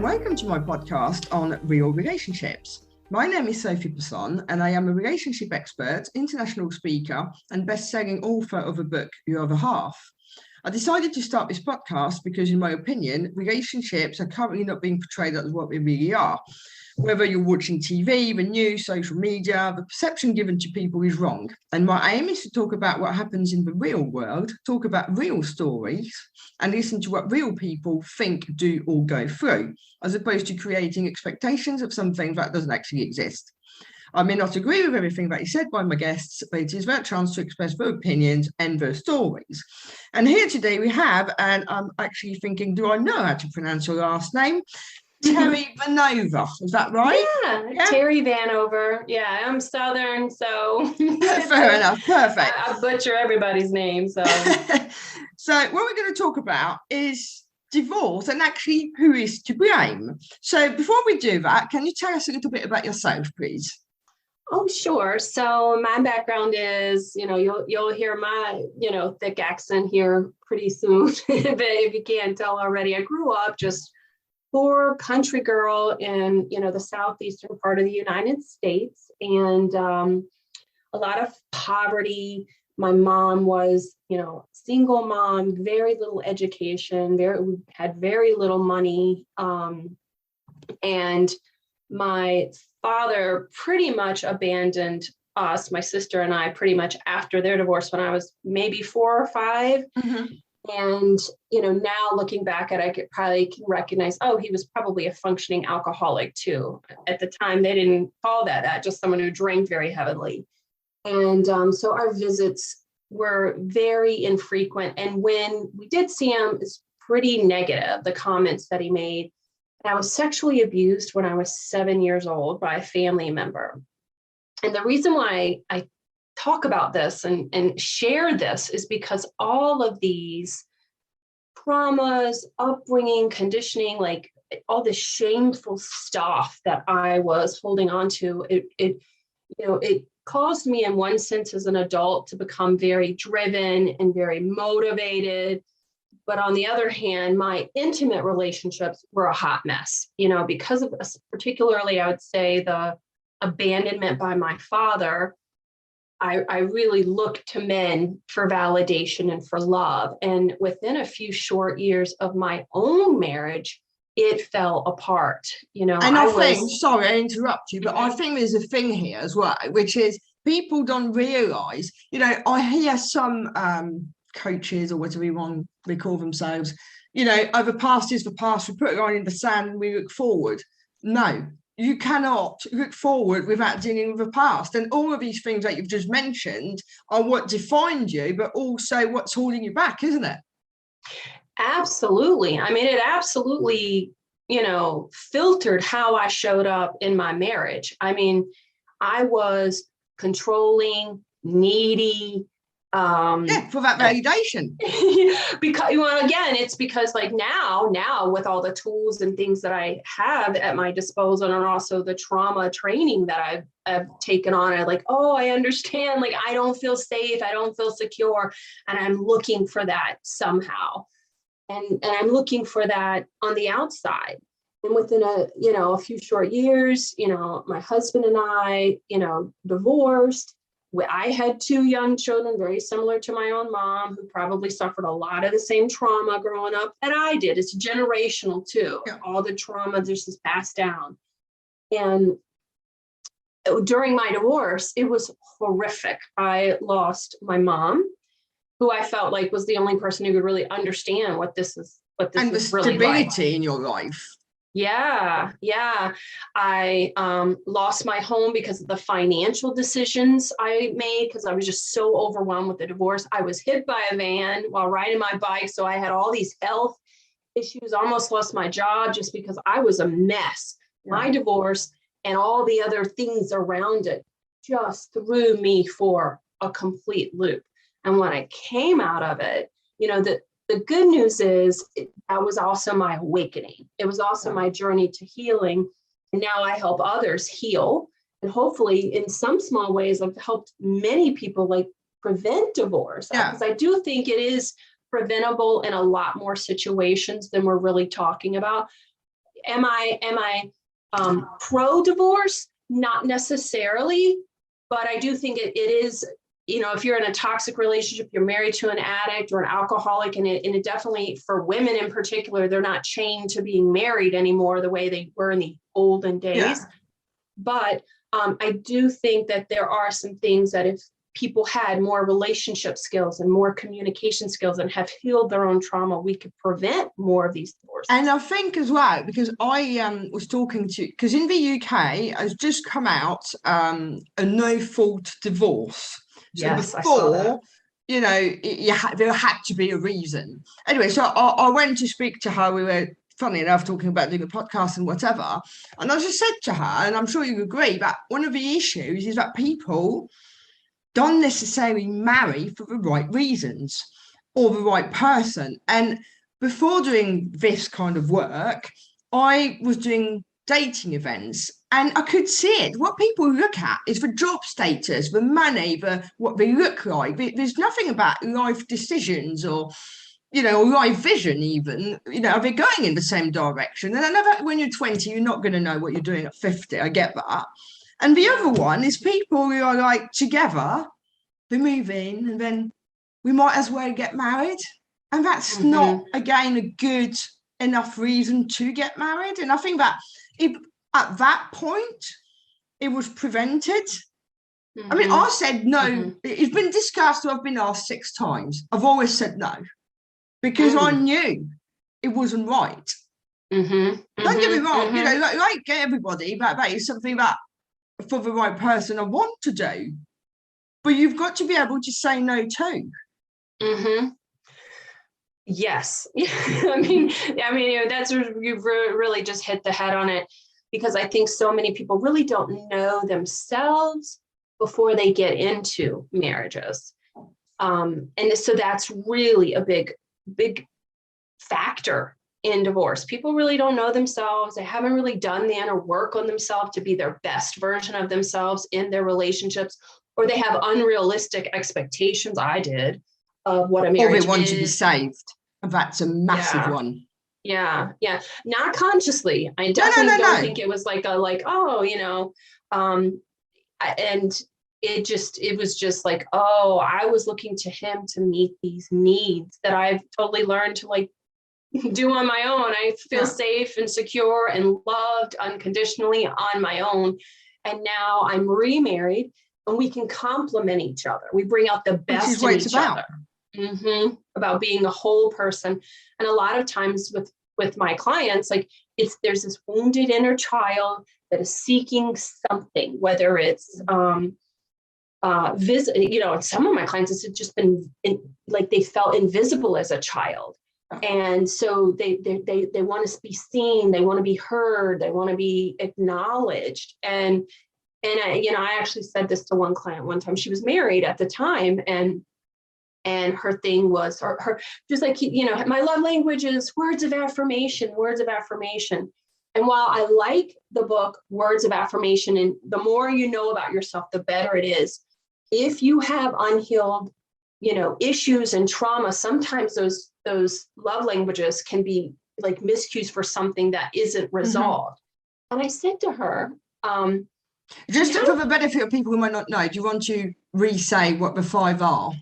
welcome to my podcast on real relationships. My name is Sophie Passon, and I am a relationship expert, international speaker, and best-selling author of a book, Your Other Half. I decided to start this podcast because, in my opinion, relationships are currently not being portrayed as what they really are. Whether you're watching TV, the news, social media, the perception given to people is wrong. And my aim is to talk about what happens in the real world, talk about real stories, and listen to what real people think, do, or go through, as opposed to creating expectations of something that doesn't actually exist. I may not agree with everything that is said by my guests, but it is their chance to express their opinions and their stories. And here today we have, and I'm actually thinking, do I know how to pronounce your last name? Terrie Vanover, is that right? Yeah, Terrie Vanover. Yeah, I'm Southern, so fair enough, perfect. I butcher everybody's name. So, so what we're going to talk about is divorce and actually who is to blame. So before we do that, can you tell us a little bit about yourself, please? Oh, sure. So my background is, you'll hear my, thick accent here pretty soon, but if you can't tell already, I grew up just poor country girl in, the southeastern part of the United States, and a lot of poverty. My mom was, single mom, very little education, we had very little money, and my father pretty much abandoned us, my sister and I, pretty much after their divorce when I was maybe 4 or 5. Mm-hmm. And, now looking back at it, I can recognize, he was probably a functioning alcoholic too. At the time, they didn't call that, just someone who drank very heavily. And so our visits were very infrequent. And when we did see him, it's pretty negative, the comments that he made. And I was sexually abused when I was 7 years old by a family member. And the reason why I talk about this and share this is because all of these traumas, upbringing, conditioning, like all this shameful stuff that I was holding on to, it caused me in one sense as an adult to become very driven and very motivated. But on the other hand, my intimate relationships were a hot mess, because of this, particularly, I would say the abandonment by my father. I really looked to men for validation and for love. And within a few short years of my own marriage, it fell apart. And I think, sorry, I interrupt you, but I think there's a thing here as well, which is people don't realize, I hear some coaches or whatever you want they call themselves, the past is the past, we put it on in the sand and we look forward. No. You cannot look forward without dealing with the past. And all of these things that you've just mentioned are what defined you, but also what's holding you back, isn't it? Absolutely. I mean, it absolutely, filtered how I showed up in my marriage. I mean, I was controlling, needy, for that validation. Because, again, it's because like now with all the tools and things that I have at my disposal, and also the trauma training that I've taken on, I understand, like, I don't feel safe, I don't feel secure, and I'm looking for that somehow. And I'm looking for that on the outside. And within a few short years, my husband and I, divorced. I had 2 young children, very similar to my own mom, who probably suffered a lot of the same trauma growing up that I did. It's generational too. Yeah. All the trauma just is passed down. And during my divorce, it was horrific. I lost my mom, who I felt like was the only person who could really understand what this is really like. And the stability in your life. Yeah. I lost my home because of the financial decisions I made, because I was just so overwhelmed with the divorce. I was hit by a van while riding my bike, so I had all these health issues, almost lost my job just because I was a mess. Yeah. My divorce and all the other things around it just threw me for a complete loop. And when I came out of it, the good news is that was also my awakening. It was also my journey to healing. And now I help others heal. And hopefully in some small ways, I've helped many people prevent divorce. Because I do think it is preventable in a lot more situations than we're really talking about. am I pro-divorce? Not necessarily, but I do think it is, if you're in a toxic relationship, you're married to an addict or an alcoholic, and it definitely, for women in particular, they're not chained to being married anymore the way they were in the olden days. Yeah. But I do think that there are some things that if people had more relationship skills and more communication skills and have healed their own trauma, we could prevent more of these divorces. And I think as well, because I was talking to, because in the UK has just come out a no-fault divorce. So Yes, I saw that. before, there had to be a reason. Anyway, so I went to speak to her. We were, funny enough, talking about doing a podcast and whatever. And I just said to her, and I'm sure you agree, that one of the issues is that people don't necessarily marry for the right reasons or the right person. And before doing this kind of work, I was doing dating events and I could see it. What people look at is the job status, the money, what they look like. There's nothing about life decisions or life vision even. Are they going in the same direction? And I know that when you're 20, you're not going to know what you're doing at 50. I get that. And the other one is people who are like together, they move in, and then we might as well get married. And that's not, again, a good enough reason to get married. And I think that if at that point it was prevented, I mean, I said no. It's been discussed, I've been asked 6 times. I've always said no because I knew it wasn't right. Don't get me wrong, like everybody, that is something that for the right person I want to do. But you've got to be able to say no too. Yes. I mean, that's, you've really just hit the head on it, because I think so many people really don't know themselves before they get into marriages. And so that's really a big factor in divorce. People really don't know themselves. They haven't really done the inner work on themselves to be their best version of themselves in their relationships, or they have unrealistic expectations. I did of what a marriage is. Or they want to be saved. That's a massive one. Yeah. Not consciously. I definitely don't think it was and it was just like, oh, I was looking to him to meet these needs that I've totally learned to do on my own. I feel safe and secure and loved unconditionally on my own. And now I'm remarried and we can complement each other. We bring out the best in each other. About being a whole person. And a lot of times with my clients, there's this wounded inner child that is seeking something, whether it's and some of my clients, it's just been they felt invisible as a child. And so they want to be seen, they want to be heard, they want to be acknowledged. And I actually said this to one client one time. She was married at the time, and her thing was her just my love language is words of affirmation. And while I like the book Words of Affirmation, and the more you know about yourself, the better it is. If you have unhealed, issues and trauma, sometimes those love languages can be miscues for something that isn't resolved. And I said to her, just for the benefit of people who might not know, do you want to re-say what the 5 are?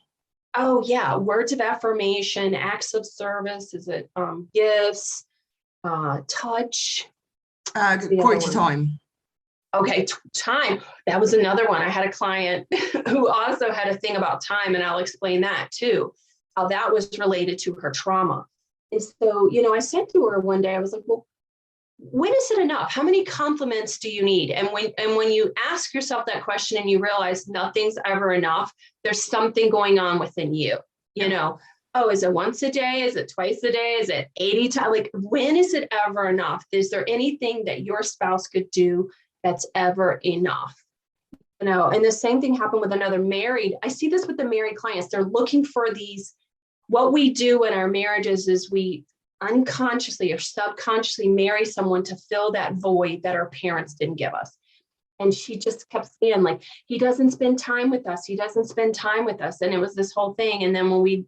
Oh yeah, words of affirmation, acts of service, is it gifts, touch, quality time. Okay, time. That was another one. I had a client who also had a thing about time, and I'll explain that too, how that was related to her trauma. And so, I said to her one day, I was like, well, when is it enough? How many compliments do you need? And when you ask yourself that question and you realize nothing's ever enough, there's something going on within you. Oh, is it once a day? Is it twice a day? Is it 80 times? When is it ever enough? Is there anything that your spouse could do that's ever enough? And the same thing happened with another married. I see this with the married clients. They're looking for these. What we do in our marriages is we unconsciously or subconsciously marry someone to fill that void that our parents didn't give us. And she just kept saying, he doesn't spend time with us. He doesn't spend time with us. And it was this whole thing. And then when we,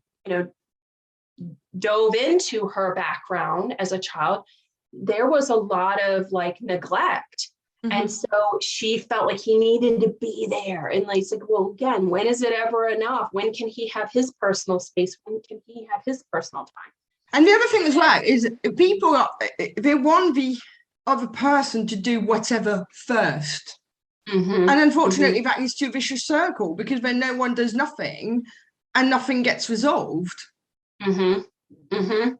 dove into her background as a child, there was a lot of like neglect. Mm-hmm. And so she felt like he needed to be there. And like, it's like, well, again, when is it ever enough? When can he have his personal space? When can he have his personal time? And the other thing as well is people they want the other person to do whatever first. Mm-hmm. And unfortunately, that leads to a vicious circle, because then no one does nothing and nothing gets resolved. Mm-hmm. Mm-hmm.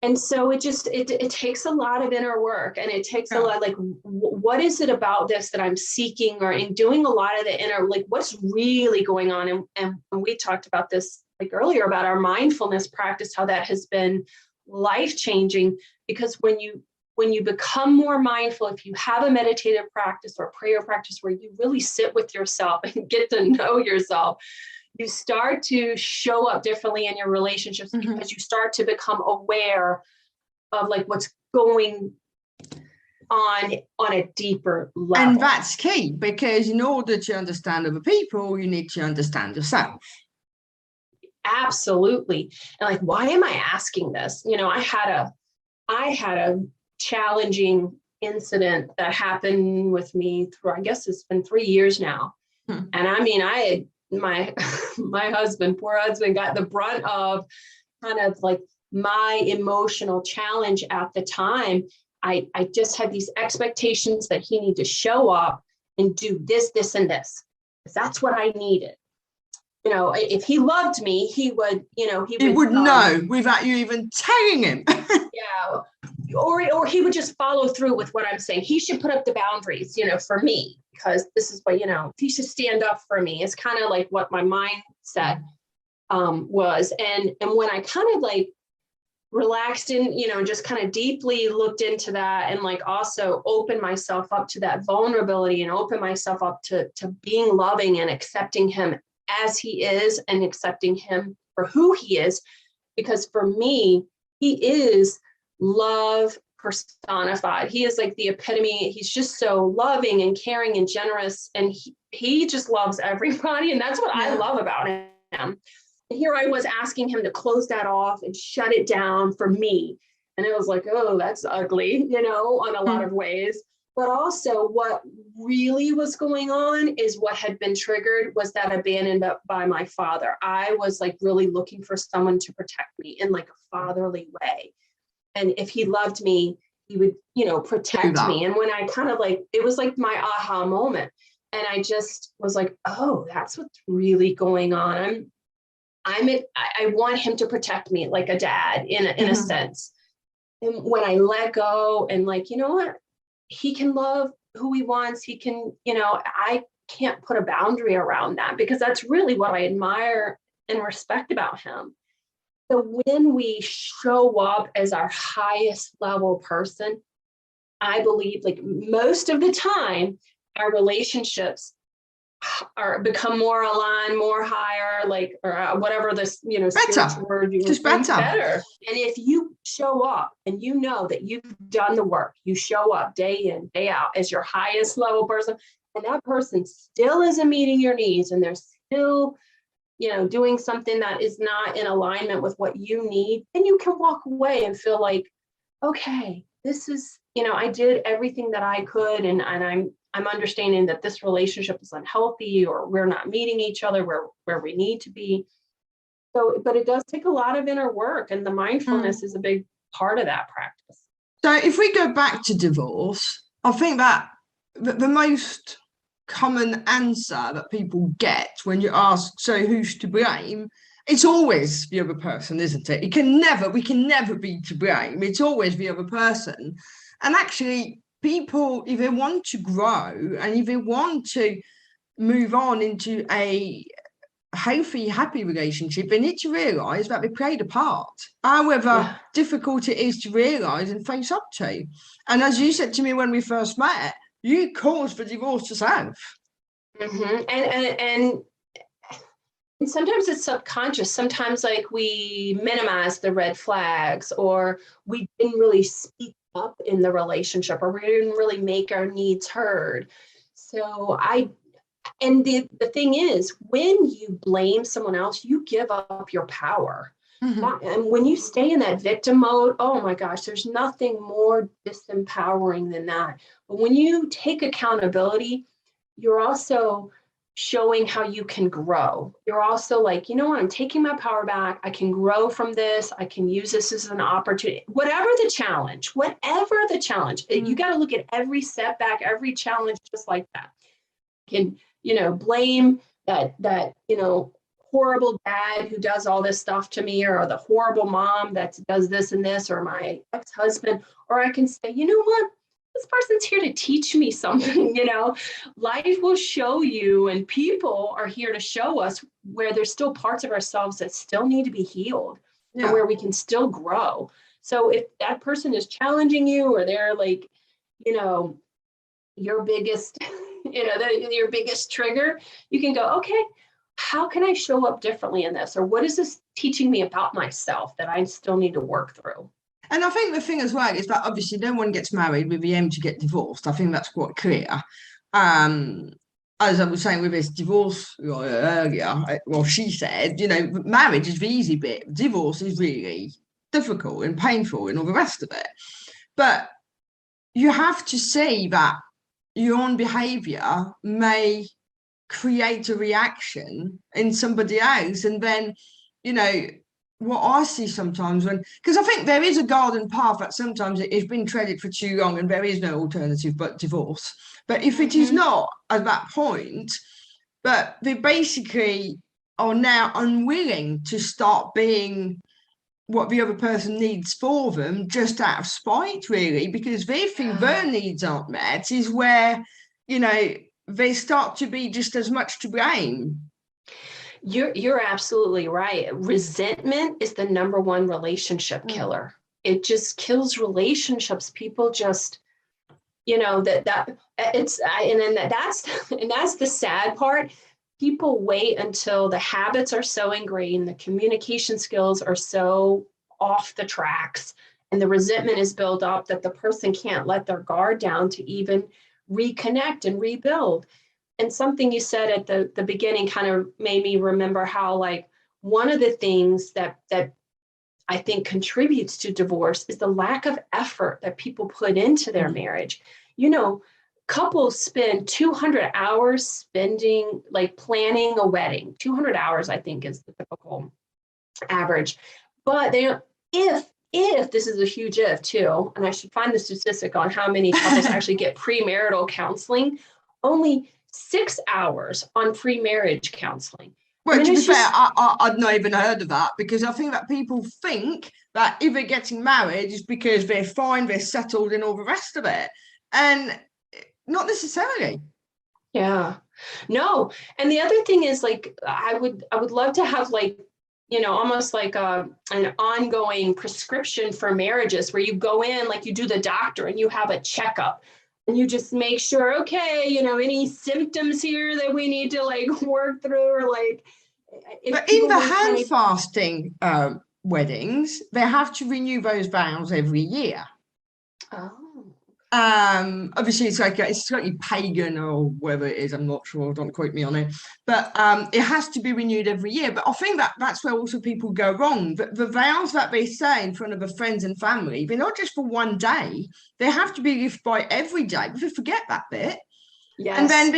And so it takes a lot of inner work, and it takes a lot, like, what is it about this that I'm seeking, or in doing a lot of the inner, like, what's really going on? And we talked about this like earlier about our mindfulness practice, how that has been life-changing, because when you become more mindful, if you have a meditative practice or a prayer practice where you really sit with yourself and get to know yourself, you start to show up differently in your relationships, because you start to become aware of like what's going on a deeper level. And that's key, because in order to understand other people, you need to understand yourself. Absolutely. And like, why am I asking this? You know, I had a challenging incident that happened with me through, I guess it's been 3 years now. And I mean, my poor husband got the brunt of kind of like my emotional challenge at the time. I just had these expectations that he needed to show up and do this, and this. That's what I needed. You know, if he loved me, he would know without you even telling him. Yeah. Or he would just follow through with what I'm saying. He should put up the boundaries, for me, because this is what, he should stand up for me. It's kind of like what my mindset was. And when I kind of like relaxed and, just kind of deeply looked into that, and like also opened myself up to that vulnerability, and open myself up to being loving and accepting him as he is, and accepting him for who he is. Because for me, he is love personified. He is like the epitome. He's just so loving and caring and generous. And he just loves everybody. And that's what I love about him. And here I was asking him to close that off and shut it down for me. And it was like, oh, that's ugly, on a lot of ways. But also what really was going on is what had been triggered was that abandonment by my father. I was like really looking for someone to protect me in like a fatherly way. And if he loved me, he would, protect me. And when I kind of like, it was like my aha moment. And I just was like, oh, that's what's really going on. I want him to protect me like a dad in a sense. And when I let go and like, you know what? He can love who he wants. He can, I can't put a boundary around that, because that's really what I admire and respect about him. So when we show up as our highest level person, I believe like most of the time, our relationships become more aligned, more higher, like, or whatever this, spiritual word you just better. And if you show up and you know that you've done the work, you show up day in, day out as your highest level person, and that person still isn't meeting your needs, and they're still, doing something that is not in alignment with what you need, then you can walk away and feel like, okay, this is, I did everything that I could, and I'm understanding that this relationship is unhealthy, or we're not meeting each other where we need to be. So, but it does take a lot of inner work, and the mindfulness is a big part of that practice. So if we go back to divorce, I think that the most common answer that people get when you ask, so who's to blame? It's always the other person, isn't it? We can never be to blame. It's always the other person. And actually, people, if they want to grow and if they want to move on into a healthy, happy relationship, they need to realise that they played a part, however difficult it is to realise and face up to. And as you said to me when we first met, you caused the divorce yourself. And sometimes it's subconscious. Sometimes like we minimize the red flags, or we didn't really speak up in the relationship, or we didn't really make our needs heard. So the thing is, when you blame someone else, you give up your power. Mhm. And when you stay in that victim mode, oh my gosh, there's nothing more disempowering than that. But when you take accountability, you're also showing how you can grow. You're also like, you know what, I'm taking my power back. I can grow from this. I can use this as an opportunity. Whatever the challenge, you got to look at every setback, every challenge just like that. Can, blame that, horrible dad who does all this stuff to me, or the horrible mom that does this and this, or my ex-husband. Or I can say, you know what? This person's here to teach me something. Life will show you, and people are here to show us where there's still parts of ourselves that still need to be healed and Yeah. where we can still grow. So if that person is challenging you, or they're like, your biggest, your biggest trigger, you can go, okay, how can I show up differently in this? Or what is this teaching me about myself that I still need to work through? And I think the thing as well is that obviously no one gets married with the aim to get divorced. I think that's quite clear. Um, as I was saying with this divorce earlier, well, she said, marriage is the easy bit. Divorce is really difficult and painful and all the rest of it. But you have to see that your own behaviour may create a reaction in somebody else. And then, what I see sometimes because I think there is a garden path that sometimes it has been treaded for too long and there is no alternative but divorce. But if it is not at that point, but they basically are now unwilling to start being what the other person needs for them just out of spite, really, because they think their needs aren't met, is where, they start to be just as much to blame. You're absolutely right. Resentment is the number one relationship killer. It just kills relationships. People just, that it's, and then that's the sad part. People wait until the habits are so ingrained, the communication skills are so off the tracks, and the resentment is built up that the person can't let their guard down to even reconnect and rebuild. And something you said at the beginning kind of made me remember how, like, one of the things that I think contributes to divorce is the lack of effort that people put into their marriage. Couples spend 200 hours planning a wedding. 200 hours, I think, is the typical average. But if this is a huge if too, and I should find the statistic on how many couples actually get premarital counseling, only 6 hours on pre-marriage counseling. Well, to be fair, I'd not even heard of that, because I think that people think that if they're getting married is because they're fine, they're settled and all the rest of it. And not necessarily. Yeah. No. And the other thing is, like, I would love to have, like, almost like an ongoing prescription for marriages where you go in, like you do the doctor, and you have a checkup. And you just make sure, okay, any symptoms here that we need to work through, or but in the hand fasting weddings, they have to renew those vows every year. Oh. Obviously it's slightly pagan or whatever it is, I'm not sure, don't quote me on it, but it has to be renewed every year. But I think that's where also people go wrong. The vows that they say in front of their friends and family, they're not just for one day, they have to be lived by every day, but they forget that bit. Yes. And then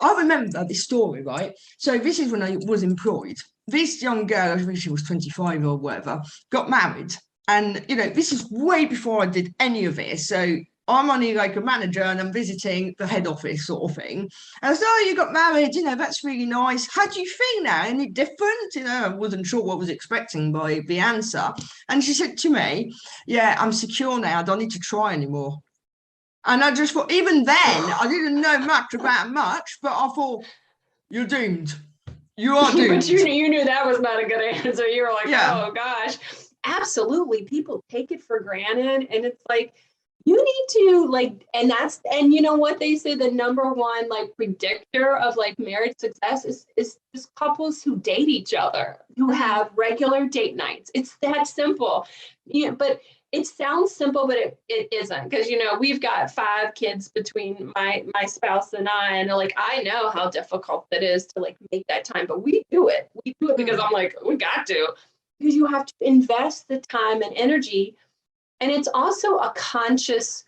I remember this story, right? So this is when I was employed. This young girl, I think she was 25 or whatever, got married. And, this is way before I did any of this. So I'm only like a manager and I'm visiting the head office sort of thing. And I said, oh, you got married, that's really nice. How do you feel now? Any different? I wasn't sure what I was expecting by the answer. And she said to me, yeah, I'm secure now. I don't need to try anymore. And I just thought, even then, I didn't know much about much, but I thought, you're doomed. You are doomed. But you knew that was not a good answer. You were like, yeah. Oh gosh. Absolutely. People take it for granted. And it's like, you need to and you know what they say, the number one predictor of marriage success is couples who date each other, who have regular date nights. It's that simple. But it sounds simple, but it isn't, because we've got 5 kids between my spouse and I I know how difficult it is to make that time, but we do it because I'm we got to. because you have to invest the time and energy. And it's also a conscious,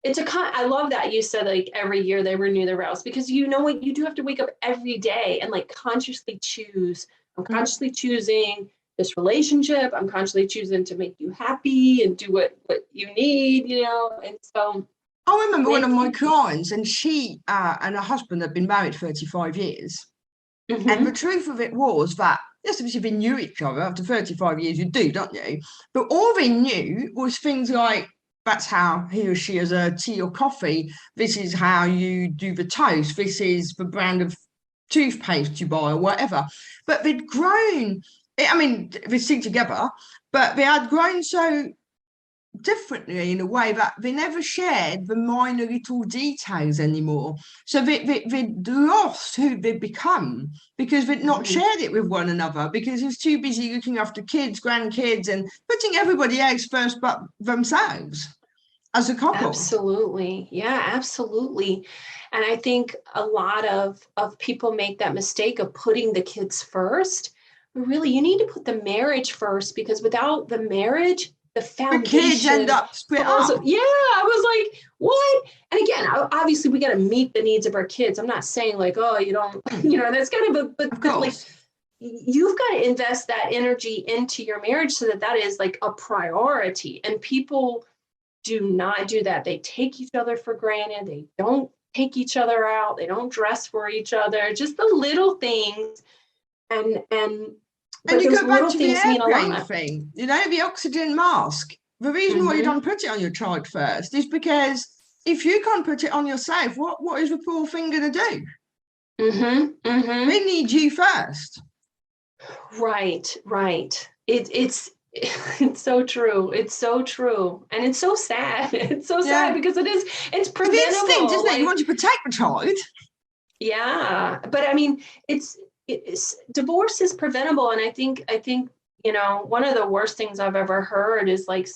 I love that you said like every year they renew their vows, because you know what, you do have to wake up every day and like consciously choose. I'm consciously choosing this relationship. I'm consciously choosing to make you happy and do what you need, you know? And so I remember one of my clients, and she and her husband had been married 35 years. And the truth of it was that, yes, obviously they knew each other. After 35 years, you do, don't you? But all they knew was things like, that's how he or she has a tea or coffee. This is how you do the toast. This is the brand of toothpaste you buy or whatever. But they'd grown, I mean, they sing together, but they had grown so differently in a way that they never shared the minor little details anymore. So they'd lost who they'd become because they'd not shared it with one another, because it's too busy looking after kids, grandkids, and putting everybody else first but themselves as a couple. Absolutely. Yeah, absolutely. And I think a lot of people make that mistake of putting the kids first. But really, you need to put the marriage first, because without the marriage, the foundation. The kids end up split up. Yeah, I was like, what? And again, obviously, we got to meet the needs of our kids. I'm not saying like, oh, you don't, you know, that's kind of but like, you've got to invest that energy into your marriage so that is like a priority. And people do not do that. They take each other for granted. They don't take each other out. They don't dress for each other. Just the little things. And you go back to the airplane thing, you know, the oxygen mask. The reason why you don't put it on your child first is because if you can't put it on yourself, what is the poor thing going to do? They need you first. Right. It's so true. It's so true. And it's so sad. It's so sad because it's preventable. It's instinct, isn't it? You want to protect the child. Yeah. But I mean, divorce is preventable. And I think, you know, one of the worst things I've ever heard is like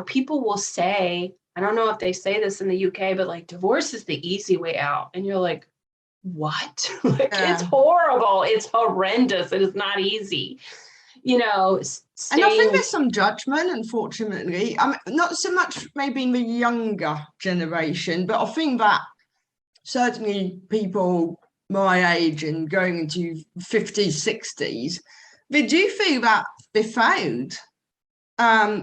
people will say, I don't know if they say this in the UK, but like divorce is the easy way out. And you're like, what? It's horrible. It's horrendous. It is not easy. You know, and I think there's some judgment, unfortunately. I mean, not so much maybe in the younger generation, but I think that certainly people my age and going into 50s, 60s, they do feel that they're failed,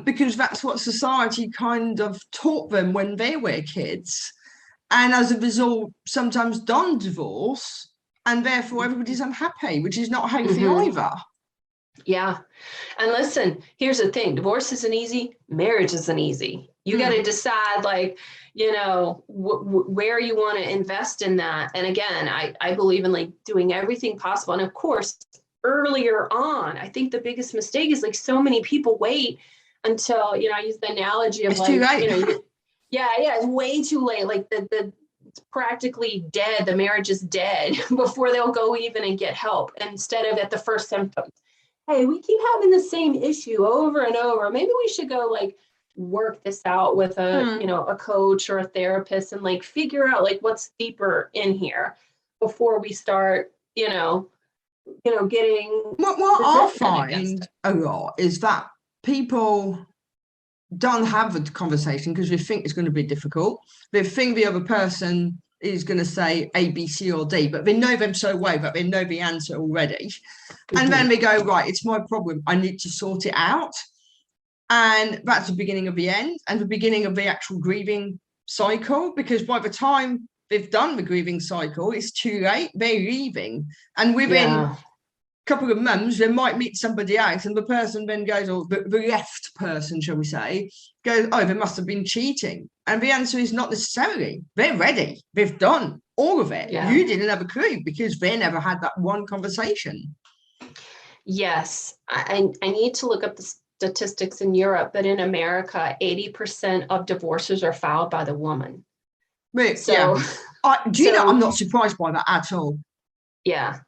because that's what society kind of taught them when they were kids. And as a result, sometimes don't divorce, and therefore everybody's unhappy, which is not healthy either. Yeah. And listen, here's the thing. Divorce isn't easy. Marriage isn't easy. You got to decide, like, you know, where you want to invest in that. And again, I believe in like doing everything possible. And of course, earlier on, I think the biggest mistake is like so many people wait until, you know, I use the analogy of it's too late. You know, it's way too late. Like it's practically dead. The marriage is dead before they'll go even and get help, instead of at the first symptoms. Hey, we keep having the same issue over and over. Maybe we should go like work this out with a, you know, a coach or a therapist, and like figure out like what's deeper in here before we start, you know, getting. What I find a lot is that people don't have the conversation because they think it's going to be difficult. They think the other person is going to say A, B, C, or D, but they know them so well that they know the answer already. And then they go, right, it's my problem. I need to sort it out. And that's the beginning of the end, and the beginning of the actual grieving cycle, because by the time they've done the grieving cycle, it's too late. They're leaving. And within a couple of months, they might meet somebody else, and the person then goes, or the left person, shall we say, goes, oh, they must have been cheating. And the answer is not necessarily. They're ready. They've done all of it. Yeah. You didn't have a clue because they never had that one conversation. Yes. I need to look up the statistics in Europe, but in America, 80% of divorces are filed by the woman. Right. So, you know, I'm not surprised by that at all. Yeah.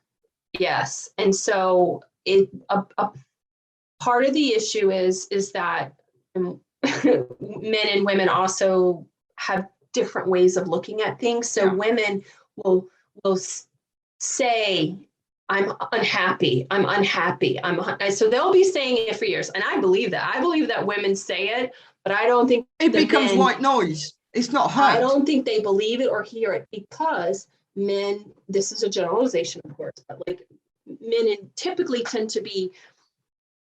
Yes. And so a part of the issue is that men and women also have different ways of looking at things. So women will say, I'm unhappy. I'm unhappy. So they'll be saying it for years. And I believe that. I believe that women say it, but I don't think it becomes white noise. It's not heard. I don't think they believe it or hear it, because men, this is a generalization, of course, but like men typically tend to be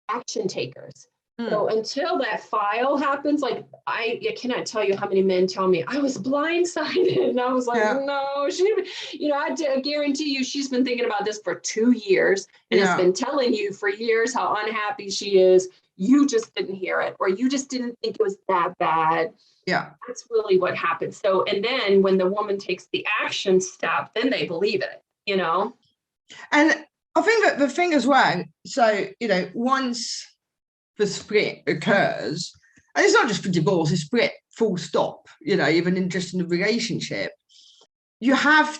action takers. So until that file happens, like I cannot tell you how many men tell me I was blindsided, and I was like, no, I guarantee you she's been thinking about this for 2 years and has been telling you for years how unhappy she is. You just didn't hear it, or you just didn't think it was that bad. Yeah, that's really what happens. So, and then when the woman takes the action step, then they believe it, And I think that the thing as well, so, once the split occurs, and it's not just for divorce, it's split full stop, even in just in a relationship, you have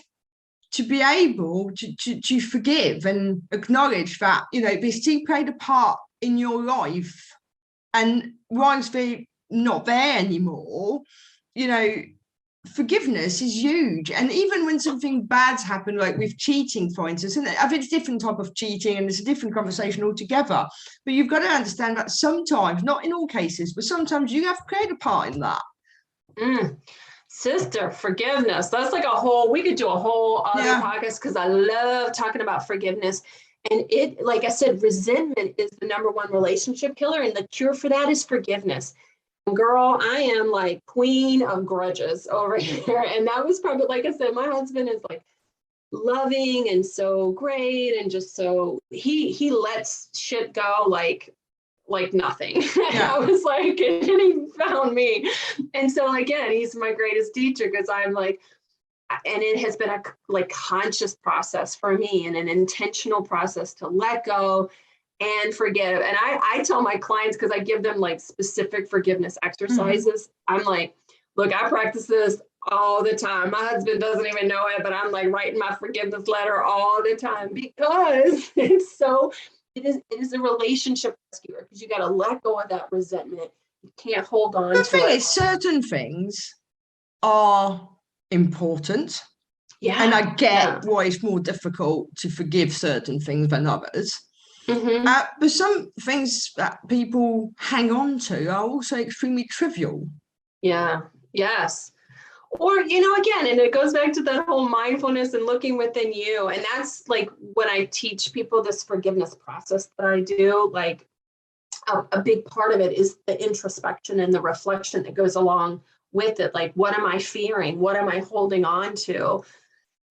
to be able to forgive and acknowledge that, this tea played a part in your life, and whilst they're not there anymore, forgiveness is huge. And even when something bad's happened, like with cheating, for instance, and I think it's a different type of cheating and it's a different conversation altogether, but you've got to understand that sometimes, not in all cases, but sometimes you have played a part in that. Sister, forgiveness, that's like we could do a whole other podcast, because I love talking about forgiveness. And it, like I said, resentment is the #1 relationship killer, and the cure for that is forgiveness. Girl, I am like queen of grudges over here. And that was probably, like I said, my husband is like loving and so great, and just so he lets shit go like nothing. I was like, and he found me. And so again, he's my greatest teacher, because I'm like, and it has been a conscious process for me, and an intentional process to let go and forgive. And I tell my clients, because I give them like specific forgiveness exercises, I'm like, look, I practice this all the time. My husband doesn't even know it, but I'm like writing my forgiveness letter all the time, because it is a relationship rescuer, because you got to let go of that resentment. You can't hold on to it. The thing is, certain things are important. Yeah. And I get why it's more difficult to forgive certain things than others. But some things that people hang on to are also extremely trivial. Yeah. Yes. Or, again, and it goes back to that whole mindfulness and looking within you. And that's like when I teach people this forgiveness process that I do, like a big part of it is the introspection and the reflection that goes along with it. Like, what am I fearing? What am I holding on to?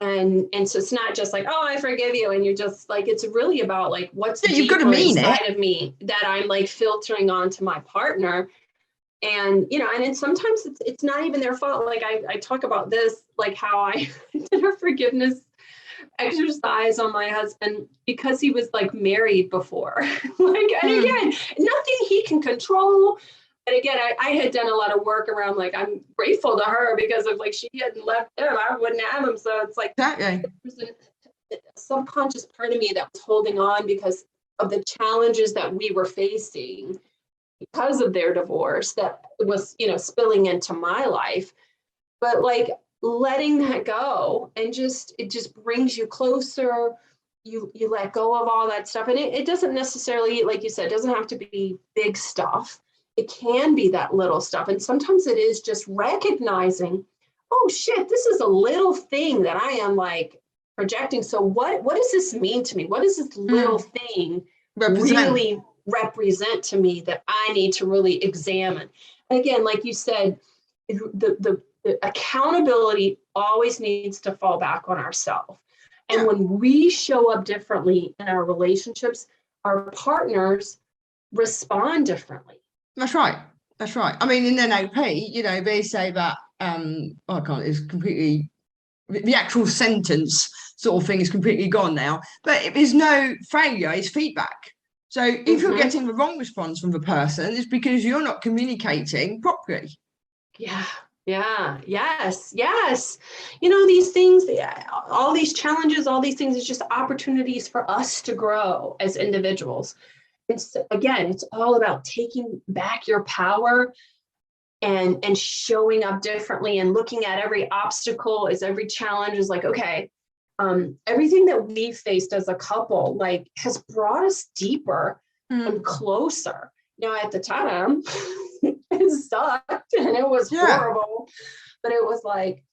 And so it's not just like, oh, I forgive you. And you're just like, it's really about like, what's deeper inside of me that I'm like filtering onto my partner. And, and then sometimes it's not even their fault. Like I talk about this, like how I did a forgiveness exercise on my husband, because he was like married before. And again, nothing he can control. And again, I had done a lot of work around, like, I'm grateful to her, because of like, she hadn't left him, I wouldn't have him. So it's like, there's a subconscious part of me that was holding on because of the challenges that we were facing because of their divorce, that was, spilling into my life. But like letting that go, and it just brings you closer. You let go of all that stuff. And it doesn't necessarily, like you said, it doesn't have to be big stuff. It can be that little stuff. And sometimes it is just recognizing, oh shit, this is a little thing that I am like projecting. So what does this mean to me? What does this little thing really represent to me that I need to really examine? And again, like you said, the accountability always needs to fall back on ourselves. And when we show up differently in our relationships, our partners respond differently. That's right. I mean, in NLP, they say that, it's completely, the actual sentence sort of thing is completely gone now, but there's no failure, it's feedback. So if you're getting the wrong response from the person, it's because you're not communicating properly. Yes. These things, all these challenges, all these things is just opportunities for us to grow as individuals. It's all about taking back your power and showing up differently, and looking at every obstacle, as every challenge is like, okay, everything that we've faced as a couple, like, has brought us deeper and closer. Now, at the time, it sucked and it was horrible, but it was like,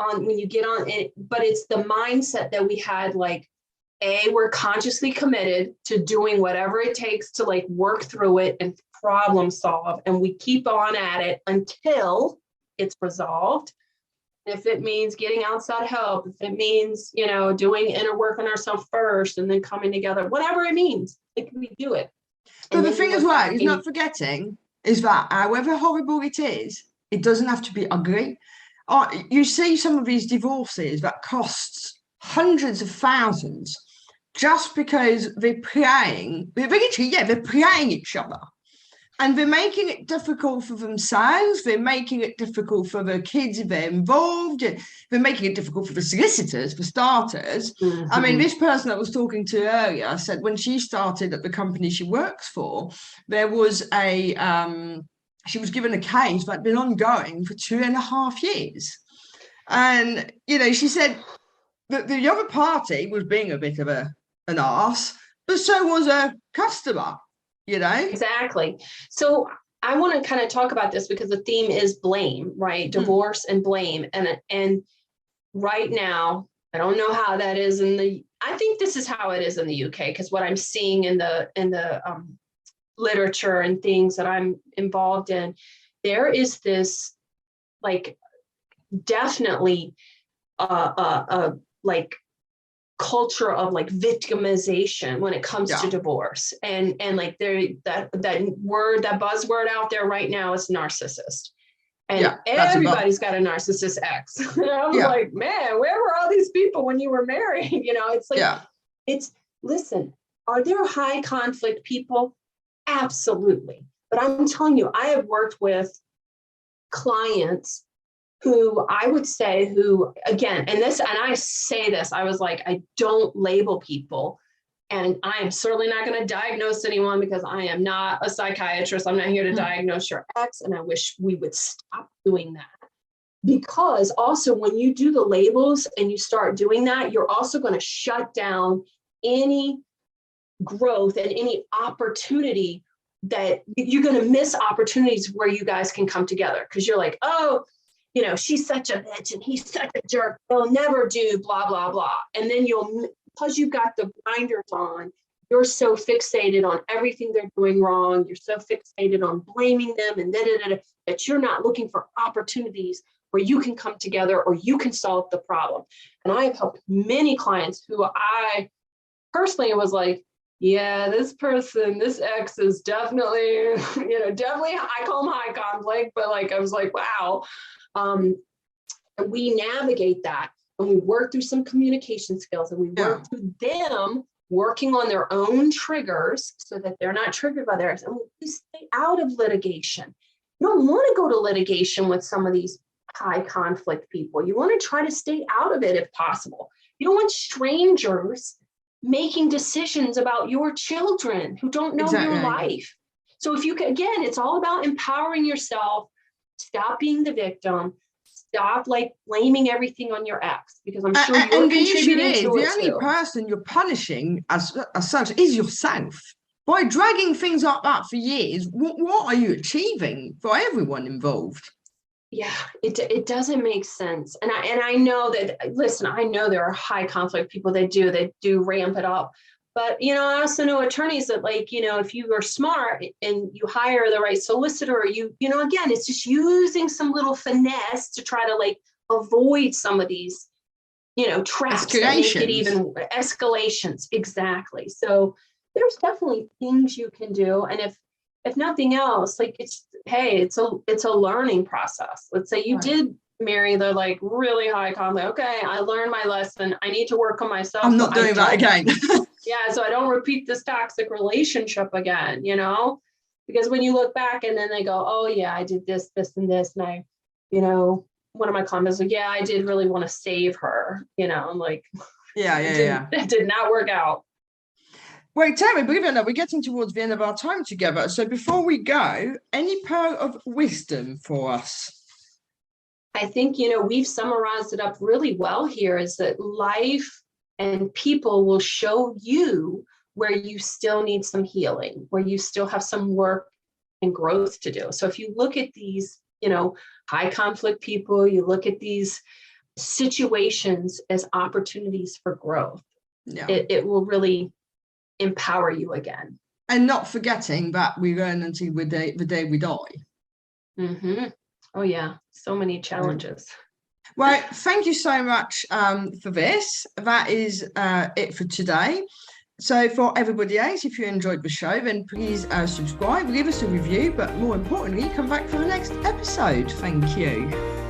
when you get on it, but it's the mindset that we had, like, we're consciously committed to doing whatever it takes to like work through it and problem solve. And we keep on at it until it's resolved. If it means getting outside help, if it means, doing inner work on ourselves first and then coming together, whatever it means, like, we do it. But the thing as well is not forgetting is that however horrible it is, it doesn't have to be ugly. You see some of these divorces that costs hundreds of thousands just because they're playing each other. And they're making it difficult for themselves. They're making it difficult for the kids if they're involved. They're making it difficult for the solicitors, for starters. Mm-hmm. I mean, this person I was talking to earlier said when she started at the company she works for, there was she was given a case that had been ongoing for 2.5 years. And, she said that the other party was being a bit of an arse, but so was a customer. Exactly. So I want to kind of talk about this because the theme is blame, right? Divorce and blame. And right now, I don't know how that is I think this is how it is in the UK, because what I'm seeing in the literature and things that I'm involved in, there is this, like, definitely like culture of like victimization when it comes to divorce, and like that buzzword out there right now is narcissist, and everybody's got a narcissist ex. And I'm like, man, where were all these people when you were married? It's like, listen, are there high conflict people? Absolutely. But I'm telling you, I have worked with clients who I would say again, and I say this, I was like, I don't label people, and I am certainly not going to diagnose anyone because I am not a psychiatrist. I'm not here to diagnose your ex, and I wish we would stop doing that. Because also when you do the labels and you start doing that, you're also going to shut down any growth and any opportunity that you're going to miss opportunities where you guys can come together. Because you're like, oh, she's such a bitch and he's such a jerk. They'll never do blah, blah, blah. And then because you've got the blinders on, you're so fixated on everything they're doing wrong. You're so fixated on blaming them and that you're not looking for opportunities where you can come together or you can solve the problem. And I have helped many clients who I personally was like, yeah, this ex is definitely, definitely, I call them high conflict, but like, I was like, wow. We navigate that and we work through some communication skills, and we work through them working on their own triggers so that they're not triggered by theirs. And we stay out of litigation. You don't want to go to litigation with some of these high conflict people. You want to try to stay out of it if possible. You don't want strangers making decisions about your children who don't know your life. So if you can, again, it's all about empowering yourself. Stop being the victim. Stop like blaming everything on your ex, because I'm sure you're contributing to it. The only person you're punishing as such is yourself. By dragging things like that for years, what are you achieving for everyone involved? Yeah, it doesn't make sense. And I know that, listen, I know there are high conflict people that do ramp it up. But, I also know attorneys that, like, if you are smart and you hire the right solicitor, again, it's just using some little finesse to try to like avoid some of these, traps that make it even escalations. Exactly. So there's definitely things you can do. And if nothing else, like it's a learning process. Let's say you did marry the like really high conflict. Okay, I learned my lesson. I need to work on myself. I'm not doing that again. Yeah, so I don't repeat this toxic relationship again, because when you look back and then they go, oh yeah, I did this, and this, and I, one of my comments was, yeah, I did really want to save her, I'm like, that did not work out. Wait, Terrie, believe it or not, we're getting towards the end of our time together. So before we go, any pearl of wisdom for us? I think, we've summarized it up really well here, is that life and people will show you where you still need some healing, where you still have some work and growth to do. So if you look at these, high conflict people, you look at these situations as opportunities for growth, it will really empower you again. And not forgetting that we learn until the day we die. Mm-hmm. Oh yeah, so many challenges. Well, thank you so much for this. That is it for today. So for everybody else, if you enjoyed the show, then please subscribe, leave us a review, but more importantly, come back for the next episode. Thank you.